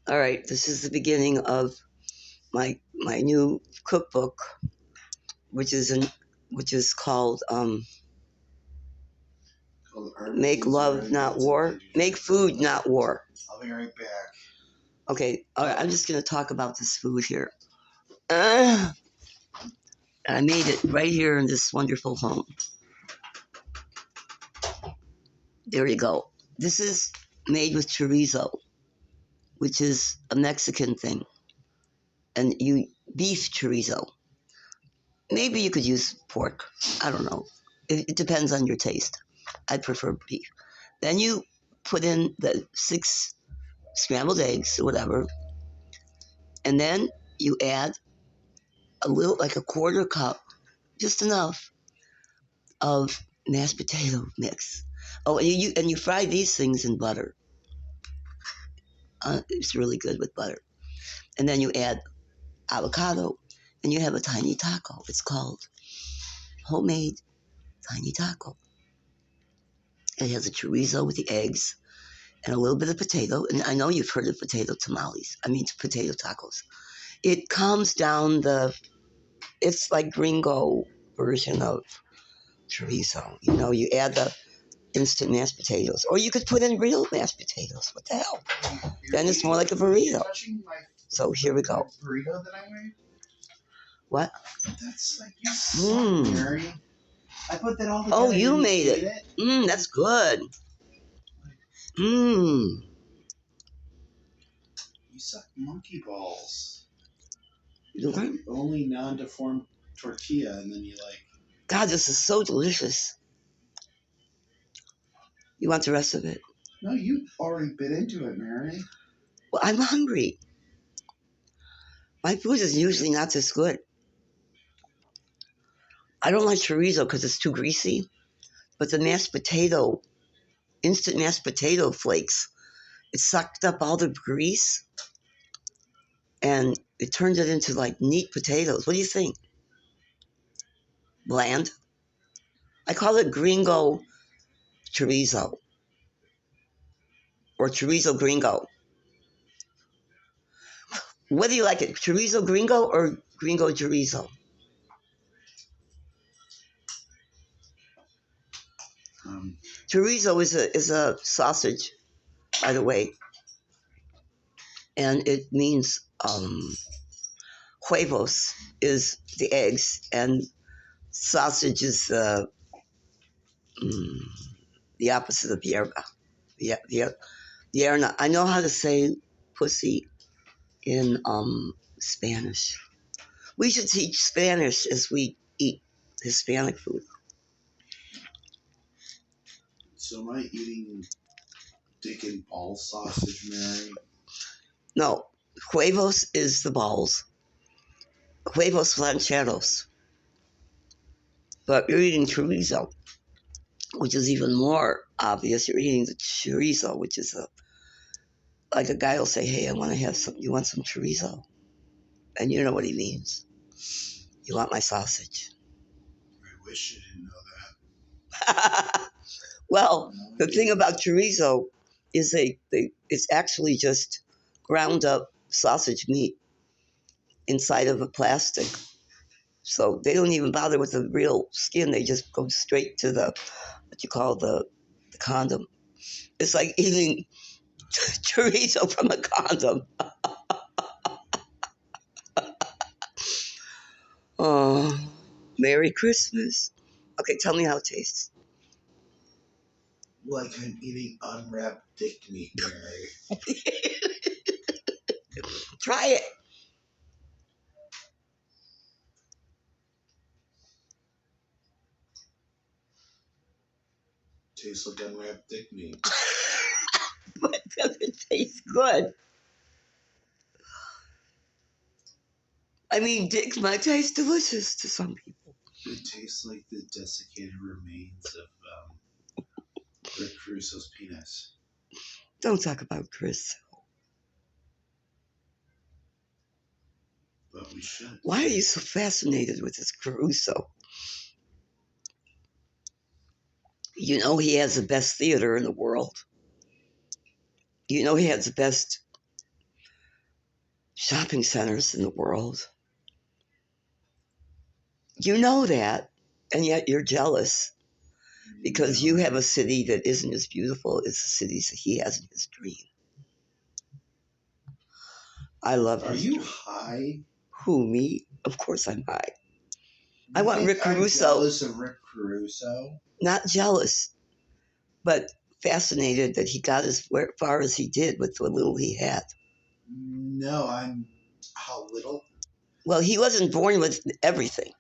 All right, this is the beginning of my new cookbook, which is called "Make Love Not War." Make food not war. I'll be right back. Okay, all right, I'm just gonna talk about this food here. I made it right here in this wonderful home. There you go. This is made with chorizo, which is a Mexican thing, and beef chorizo. Maybe you could use pork. I don't know. It depends on your taste. I prefer beef. Then you put in the 6 scrambled eggs or whatever, and then you add a little, like a quarter cup, just enough of mashed potato mix. Oh, and you fry these things in butter. It's really good with butter. And then you add avocado, and you have a tiny taco. It's called homemade tiny taco. It has a chorizo with the eggs and a little bit of potato. And I know you've heard of potato tamales. I mean, potato tacos. It comes down it's like gringo version of chorizo. You know, you add the instant mashed potatoes, or you could put in real mashed potatoes. What the hell? Then it's more like a burrito. So here we go. Burrito that I made? What? That's like you Mary. I put that all together. Oh, you made it. That's good. You suck monkey balls. Okay. Only non-deformed tortilla, and then you like. God, this is so delicious. You want the rest of it? No, you already bit into it, Mary. Well, I'm hungry. My food is usually not this good. I don't like chorizo because it's too greasy, but the instant mashed potato flakes, it sucked up all the grease and it turned it into like neat potatoes. What do you think? Bland? I call it gringo chorizo or chorizo gringo. What do you like it, chorizo gringo or gringo chorizo? Chorizo is a sausage, by the way, and it means huevos is the eggs, and sausage is the opposite of yerba. Yerna. I know how to say pussy in Spanish. We should teach Spanish as we eat Hispanic food. So am I eating dick and ball sausage, Mary? No, huevos is the balls. Huevos rancheros. But you're eating chorizo, which is even more obvious. You're eating the chorizo, which is like a guy will say, "Hey, I want to have some. You want some chorizo?" And you know what he means. You want my sausage? I wish you didn't know that. Well, the thing about chorizo is it's actually just ground up sausage meat inside of a plastic. So they don't even bother with the real skin. They just go straight to what you call the condom. It's like eating chorizo from a condom. Oh, Merry Christmas. Okay, tell me how it tastes. Like I'm eating unwrapped dick meat, Mary. Try it. Tastes like unwrapped dick meat. But does it taste good? I mean, dick might taste delicious to some people. It tastes like the desiccated remains of Rick Caruso's penis. Don't talk about Chris. But we should. Why are you so fascinated with this Caruso? You know he has the best theater in the world. You know he has the best shopping centers in the world. You know that, and yet you're jealous because you have a city that isn't as beautiful as the cities that he has in his dream. I love Are his you dream. high? Who, me? Of course I'm high. I You want think Rick I'm Caruso. jealous of Rick Caruso? Not jealous, but fascinated that he got as far as he did with the little he had. No, I'm. How little? Well, he wasn't born with everything.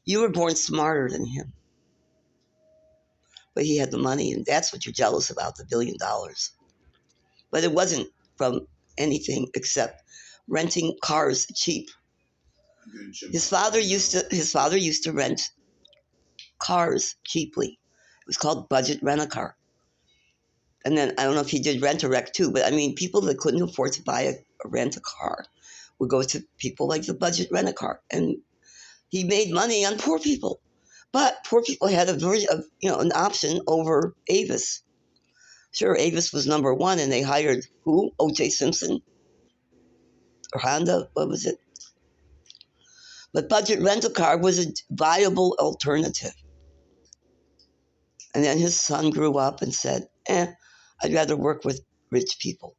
You were born smarter than him. But he had the money, and that's what you're jealous about, the $1 billion. But it wasn't from anything except renting cars cheap. His father used to rent cars cheaply. It was called budget rent a car. And then I don't know if he did rent a wreck too, but I mean, people that couldn't afford to buy a rent a car would go to people like the budget rent a car, and he made money on poor people. But poor people had a version of an option over Avis. Sure, Avis was number one, and they hired who? O.J. Simpson or Honda? What was it? But budget rental car was a viable alternative. And then his son grew up and said, I'd rather work with rich people.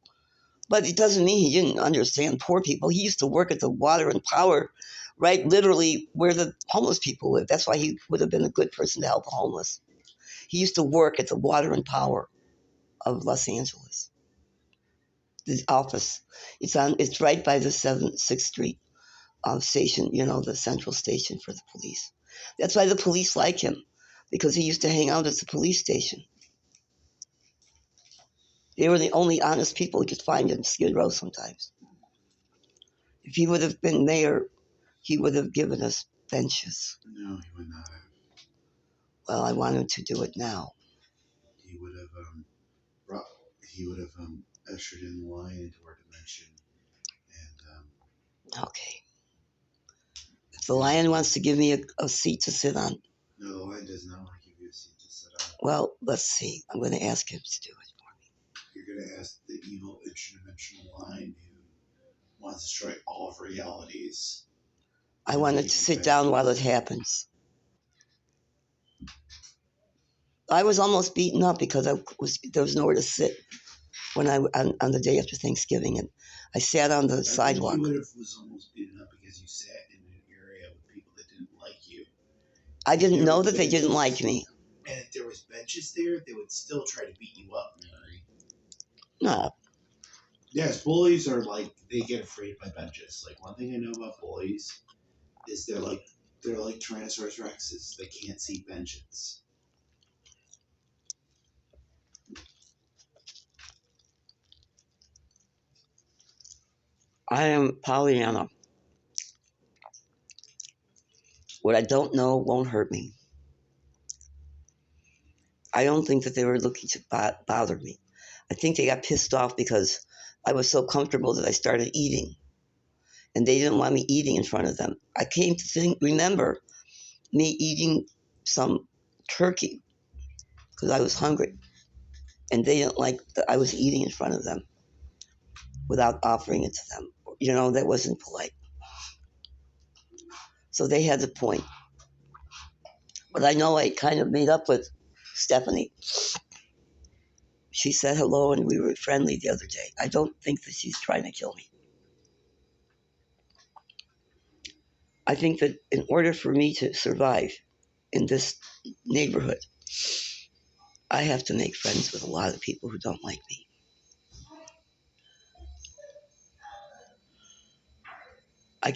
But it doesn't mean he didn't understand poor people. He used to work at the Water and Power, right literally where the homeless people live. That's why he would have been a good person to help the homeless. He used to work at the Water and Power of Los Angeles. The office. It's right by the 6th Street station, the central station for the police. That's why the police like him, because he used to hang out at the police station. They were the only honest people he could find in Skid Row sometimes. If he would have been mayor, he would have given us benches. No, he would not have. Well, I want him to do it now. He would have ushered in the lion into our dimension, and Okay. If the lion wants to give me a seat to sit on, no, the lion does not want to give you a seat to sit on. well, let's see. I'm going to ask him to do it for me. You're going to ask the evil interdimensional lion who wants to destroy all of realities. I wanted to sit down while it happens. I was almost beaten up because there was nowhere to sit when on the day after Thanksgiving, and I sat on the sidewalk. You was almost beaten up because you sat in an area with people that didn't like you. I didn't know that they didn't like me. And if there was benches there, they would still try to beat you up, Mary. No. Yes, bullies are they get afraid by benches. Like, one thing I know about bullies is they're like Tyrannosaurus Rexes. They can't see benches. I am Pollyanna. What I don't know won't hurt me. I don't think that they were looking to bother me. I think they got pissed off because I was so comfortable that I started eating. And they didn't want me eating in front of them. I came to remember me eating some turkey because I was hungry. And they didn't like that I was eating in front of them without offering it to them. That wasn't polite. So they had the point. But I know I kind of made up with Stephanie. She said hello and we were friendly the other day. I don't think that she's trying to kill me. I think that in order for me to survive in this neighborhood, I have to make friends with a lot of people who don't like me. I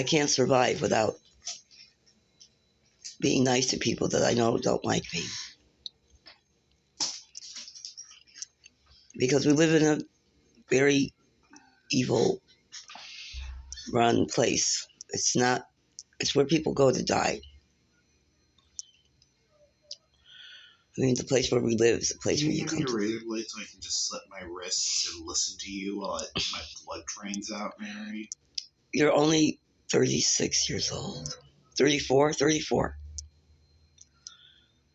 can't survive without being nice to people that I know don't like me. Because we live in a very evil run place. It's where people go to die. I mean, the place where we live is a place where you come to. Razor blade so I can just slit my wrists and listen to you while my blood drains out, Mary? You're only 36 years old. 34? 34.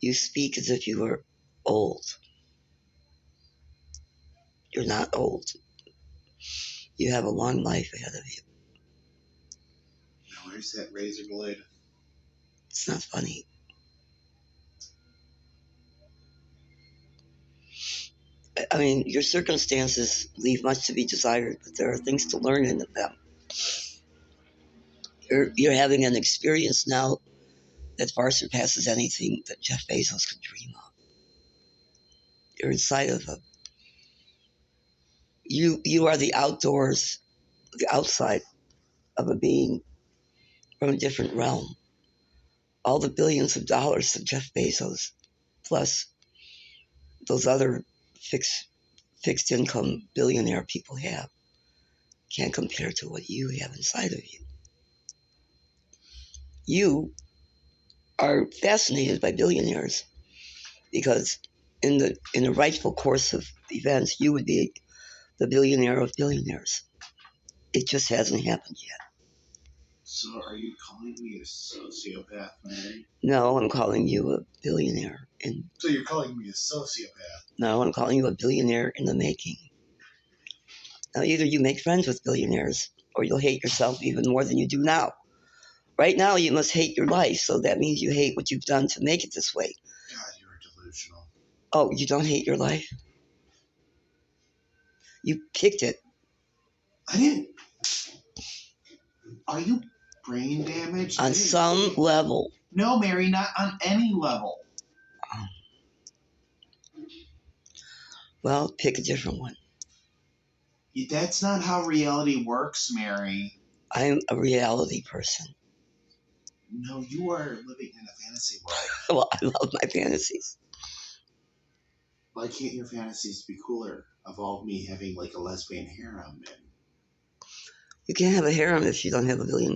You speak as if you were old. You're not old. You have a long life ahead of you. Now, where's that razor blade? It's not funny. I mean, your circumstances leave much to be desired, but there are things to learn in them. You're having an experience now that far surpasses anything that Jeff Bezos could dream of. You're inside of a you are the outdoors, the outside of a being from a different realm. All the billions of dollars that Jeff Bezos, plus those other fixed income billionaire people have, can't compare to what you have inside of you. You are fascinated by billionaires because in the rightful course of events, you would be the billionaire of billionaires. It just hasn't happened yet. So, are you calling me a sociopath, Mary? No, I'm calling you a billionaire. So you're calling me a sociopath? No, I'm calling you a billionaire in the making. Now, either you make friends with billionaires or you'll hate yourself even more than you do now. Right now, you must hate your life, so that means you hate what you've done to make it this way. God, you are delusional. Oh, you don't hate your life? You picked it. I didn't. Are you brain damaged? On some level. No, Mary, not on any level. Well, pick a different one. That's not how reality works, Mary. I'm a reality person. No, you are living in a fantasy world. Well, I love my fantasies. Why can't your fantasies be cooler? Of all me having like a lesbian harem and You can't have a harem if you don't have $1 billion.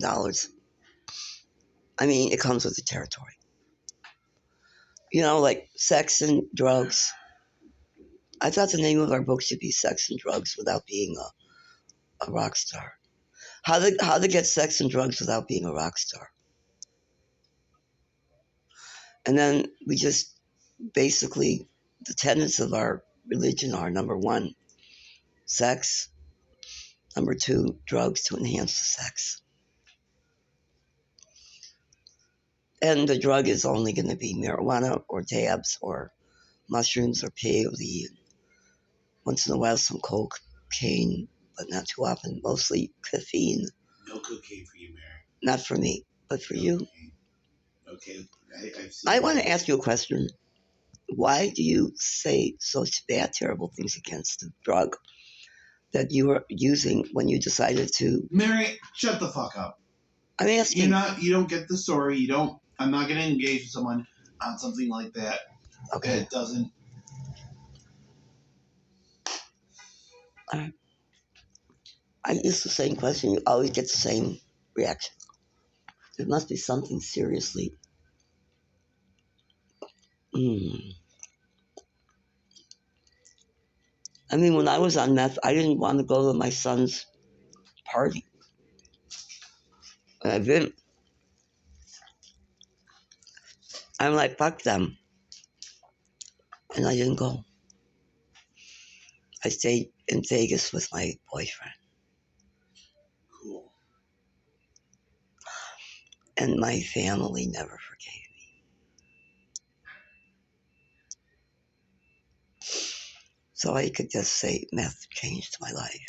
I mean, it comes with the territory. You know, like sex and drugs. I thought the name of our book should be Sex and Drugs Without Being a Rock Star. How to get sex and drugs without being a rock star. And then we just basically, the tenets of our religion are: number one, sex; number two, drugs to enhance the sex. And the drug is only going to be marijuana or dabs or mushrooms or peyote. Once in a while, some cocaine, but not too often. Mostly caffeine. no cocaine for you, Mary. Not for me, but for you. Cocaine. Okay, I've seen. I want to ask you a question. Why do you say such bad, terrible things against the drug that you were using when you decided to? Mary, shut the fuck up. I'm asking. You don't get the story. You don't. I'm not going to engage with someone on something like that. Okay. It doesn't. I ask the same question. You always get the same reaction. There must be something seriously. I mean, when I was on meth, I didn't want to go to my son's party. And I didn't. I'm like, fuck them. And I didn't go. I stayed in Vegas with my boyfriend. Cool. And my family never forgave me. So I could just say meth changed my life.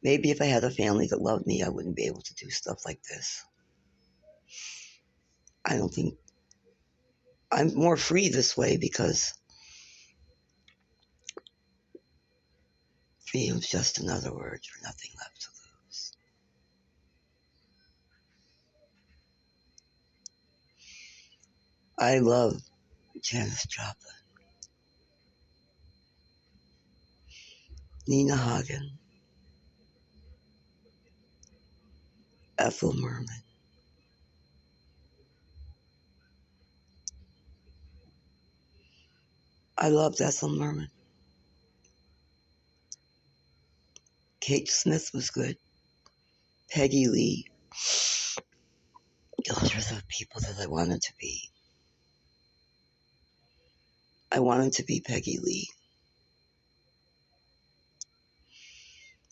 Maybe if I had a family that loved me, I wouldn't be able to do stuff like this. I don't think I'm more free this way because freedom's just another word for nothing left to lose. I love Janis Joplin, Nina Hagen, Ethel Merman. I loved Ethel Merman. Kate Smith was good. Peggy Lee. Those are the people that I wanted to be. I wanted to be Peggy Lee.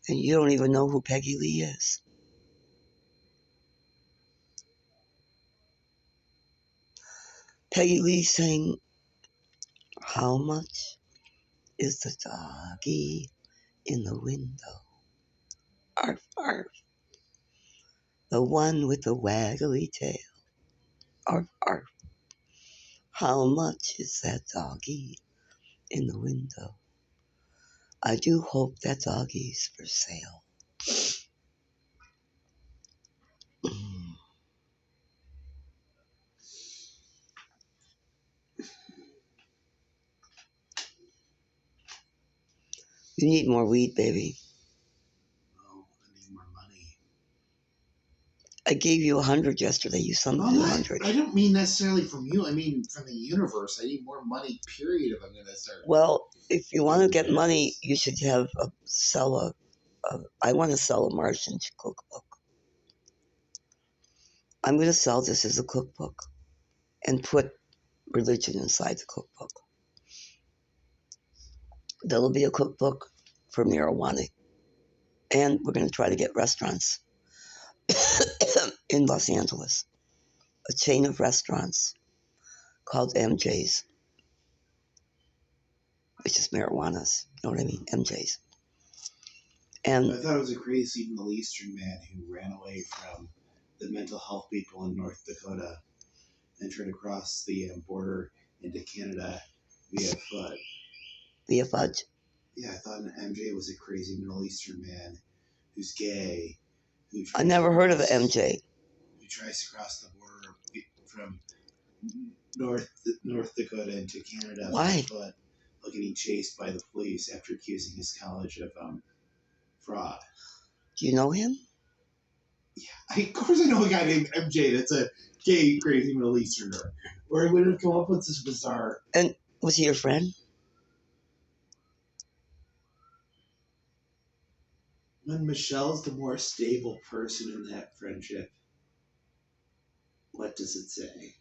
And you don't even know who Peggy Lee is. Peggy Lee sang, "How much is the doggy in the window? Arf, arf. The one with the waggly tail. Arf, arf. How much is that doggy in the window? I do hope that doggy's for sale." You need more weed, baby. Oh, I need more money. I gave you 100 yesterday. You summoned 200. I don't mean necessarily from you. I mean from the universe. I need more money, period, if I'm going to start. Well, if you want to get money, you should have I want to sell a Martian cookbook. I'm going to sell this as a cookbook and put religion inside the cookbook. There'll be a cookbook for marijuana. And we're going to try to get restaurants in Los Angeles, a chain of restaurants called MJ's, which is marijuana's. You know what I mean? MJ's. And I thought it was a crazy Middle Eastern man who ran away from the mental health people in North Dakota and tried to cross the border into Canada via foot. Via fudge. Yeah, I thought an MJ was a crazy Middle Eastern man who's gay. I never heard of an MJ. Who tries to cross the border from North Dakota into Canada Why? by foot, getting chased by the police after accusing his college of fraud. Do you know him? Yeah, of course I know a guy named MJ that's a gay, crazy Middle Easterner. Or he would have come up with this bizarre. And was he your friend? When Michelle's the more stable person in that friendship, what does it say?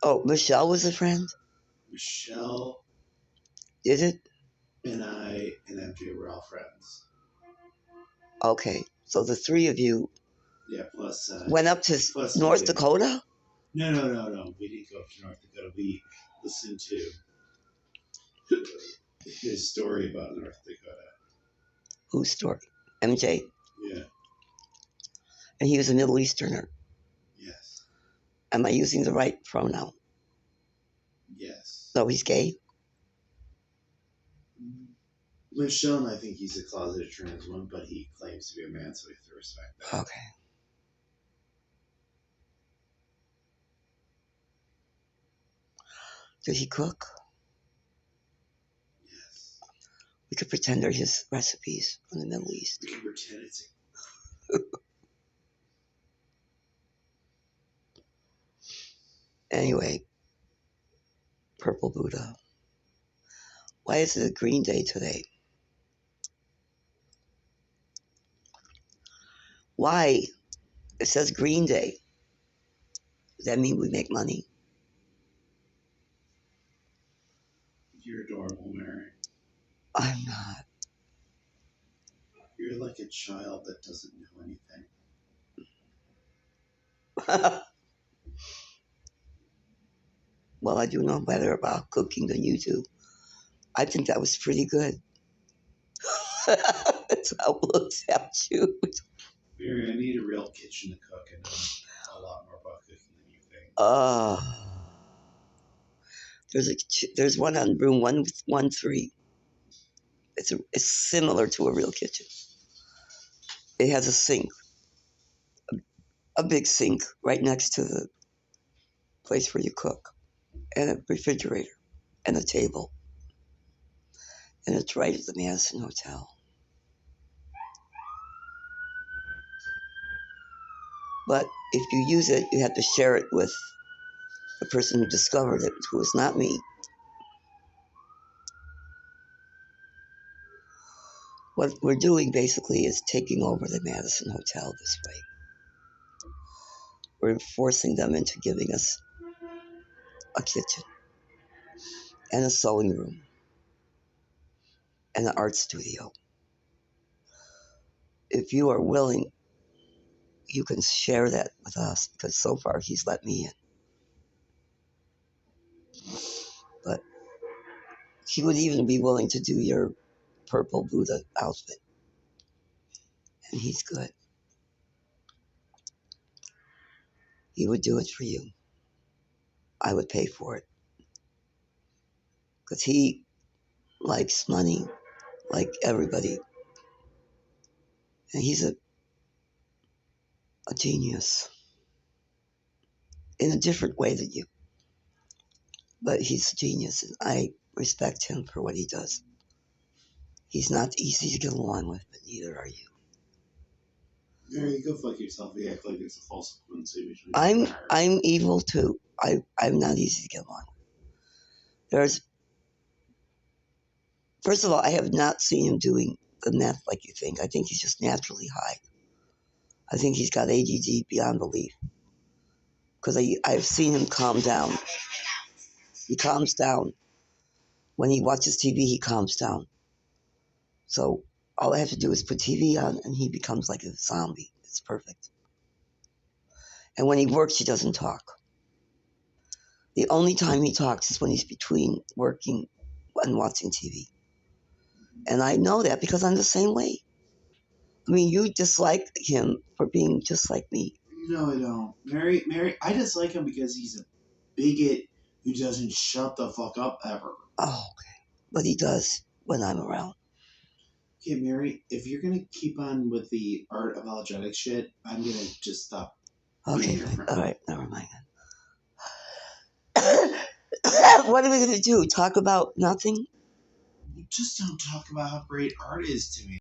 Oh, Michelle was a friend? Michelle. Did it? And I and MJ were all friends. Okay, so the three of you plus went up to North Dakota? No. We didn't go up to North Dakota. We listened to his story about North Dakota. Whose story? MJ? Yeah. And he was a Middle Easterner? Yes. Am I using the right pronoun? Yes. So he's gay? Michelle and I think he's a closeted trans one, but he claims to be a man, so we have to respect that. Okay. Did he cook? Yes. We could pretend they're his recipes from the Middle East. We can pretend it's. Anyway, Purple Buddha. Why is it a green day today? Why? It says green day. Does that mean we make money? You're adorable, Mary. I'm not. You're like a child that doesn't know anything. Well, I do know better about cooking than you do. I think that was pretty good. That's how it looks at you. Mary, I need a real kitchen to cook and know a lot more about cooking than you think. There's one on room 113. It's similar to a real kitchen. It has a sink, a big sink right next to the place where you cook, and a refrigerator, and a table. And it's right at the Madison Hotel. But if you use it, you have to share it with the person who discovered it, who is not me. What we're doing basically is taking over the Madison Hotel this way. We're forcing them into giving us a kitchen and a sewing room and an art studio. if you are willing, you can share that with us, because so far he's let me in. But he would even be willing to do your purple Buddha outfit, and he's good. He would do it for you. I would pay for it, because he likes money like everybody, and he's a genius in a different way than you. But he's a genius, and I respect him for what he does. He's not easy to get along with, but neither are you. Mary, go fuck yourself. You act like it's a false equivalency between. I'm evil too. I'm not easy to get along with. First of all, I have not seen him doing the meth like you think. I think he's just naturally high. I think he's got ADD beyond belief, because I've seen him calm down. He calms down. When he watches TV, he calms down. So all I have to do is put TV on, and he becomes like a zombie. It's perfect. And when he works, he doesn't talk. The only time he talks is when he's between working and watching TV. And I know that because I'm the same way. I mean, you dislike him for being just like me. No, I don't. Mary, I dislike him because he's a bigot who doesn't shut the fuck up ever. Oh, okay. But he does when I'm around. Okay, Mary, if you're gonna keep on with the art apologetic shit, I'm gonna just stop. Okay, fine. All right, never mind. What are we going to do? Talk about nothing? Just don't talk about how great art is to me.